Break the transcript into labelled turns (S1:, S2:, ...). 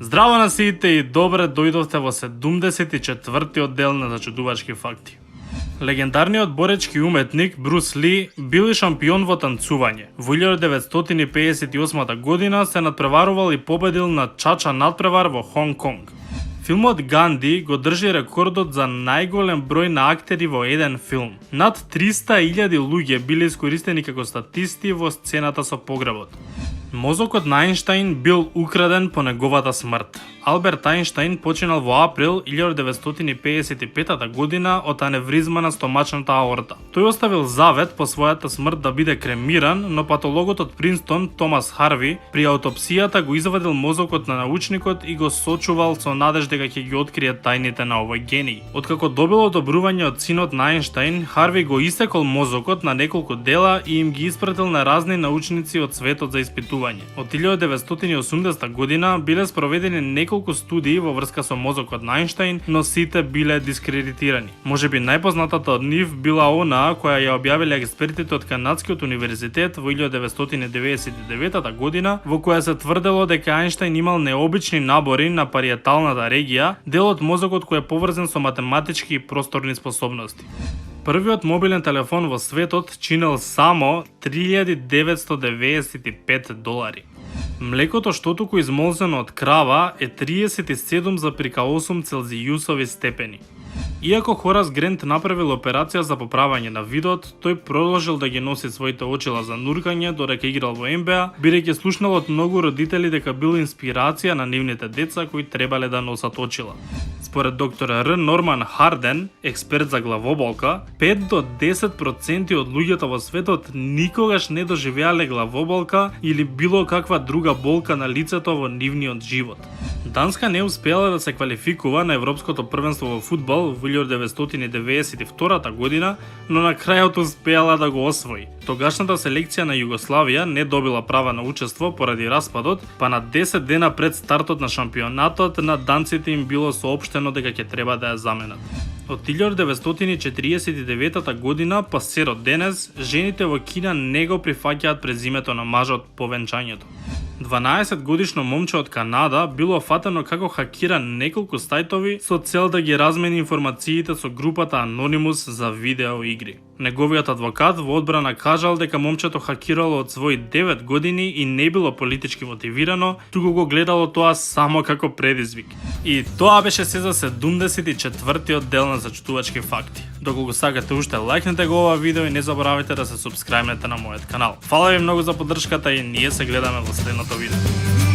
S1: Здраво на сите и добре дојдовте во 74-тиот дел на Зачудувачки факти. Легендарниот боречки уметник Брус Ли бил и шампион во танцување. Во 1958 година се надпреварувал и победил на чача надпревар во Хонг Конг. Филмот Ганди го држи рекордот за најголем број на актери во еден филм. Над 300.000 луѓе биле искористени како статисти во сцената со погребот. Мозокот на Ајнштајн бил украден по неговата смрт. Алберт Ајнштајн починал во април 1955 година од аневризма на стомачната аорта. Тој оставил завет по својата смрт да биде кремиран, но патологот од Принстон Томас Харви при аутопсијата го извадил мозокот на научникот и го сочувал со надеж дека ќе ги открие тајните на овој гений. Откако добил одобрување од синот на Ајнштајн, Харви го исекол мозокот на неколку дела и им ги испратил на разни научници од светот за испитување. Од 1980 година биле спроведени неколку студии во врска со мозокот на Ајнштајн, но сите биле дискредитирани. Можеби најпознатата од нив била онаа која ја објавиле експертите од Канадскиот универзитет во 1999 година, во која се тврдело дека Ајнштајн имал необични набори на париеталната регија, дел од мозокот кој е поврзан со математички и просторни способности. Првиот мобилен телефон во светот чинел само $3,995. Млекото што туку измолзено од крава е 37,8 целзијусови степени. Иако Хорас Грент направил операција за поправање на видот, тој продолжил да ги носи своите очила за нуркање додека играл во НБА, бидејќи слушнал од многу родители дека бил инспирација на нивните деца кои требале да носат очила. Според доктор Р. Норман Харден, експерт за главоболка, 5 до 10% од луѓето во светот никогаш не доживеале главоболка или било каква друга болка на лицето во нивниот живот. Данска не успеала да се квалификува на Европското првенство во фудбал во 1992 година, но на крајот успеала да го освои. Тогашната селекција на Југославија не добила права на учество поради распадот, па на 10 дена пред стартот на шампионатот на данците им било соопштено дека ќе треба да ја заменат. Од 1949 година па се до денес, жените во Кина не го прифаќаат презимето на мажот по венчањето. 12-годишно момче од Канада било фатено како хакира неколку сајтови со цел да ги размени информациите со групата Anonymous за видео игри. Неговиот адвокат во одбрана кажал дека момчето хакирало од своји 9 години и не било политички мотивирано, туку го гледало тоа само како предизвик. И тоа беше се за 74-тиот дел на Зачудувачки факти. Доколку сакате уште, лајкнете го ова видео и не заборавајте да се супскрајбнете на мојот канал. Фала ви многу за поддршката и ние се гледаме во следното видео.